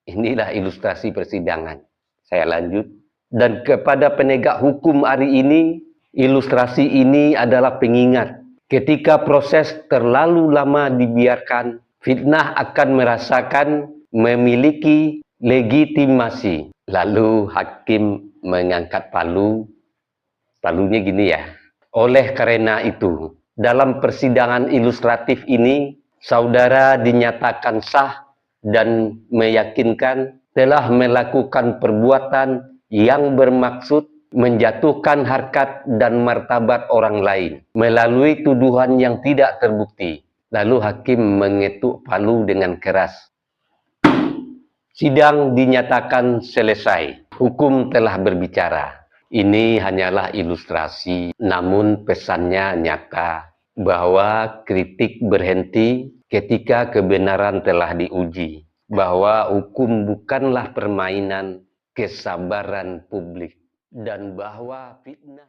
Inilah ilustrasi persidangan. Saya lanjut. Dan kepada penegak hukum hari ini, ilustrasi ini adalah pengingat. Ketika proses terlalu lama dibiarkan, fitnah akan merasakan memiliki legitimasi. Lalu hakim mengangkat palunya gini ya. Oleh karena itu, dalam persidangan ilustratif ini, saudara dinyatakan sah dan meyakinkan telah melakukan perbuatan yang bermaksud menjatuhkan harkat dan martabat orang lain melalui tuduhan yang tidak terbukti. Lalu hakim mengetuk palu dengan keras. Sidang dinyatakan selesai. Hukum telah berbicara. Ini hanyalah ilustrasi, namun pesannya nyata bahwa kritik berhenti ketika kebenaran telah diuji. Bahwa hukum bukanlah permainan kesabaran publik. Dan bahwa fitnah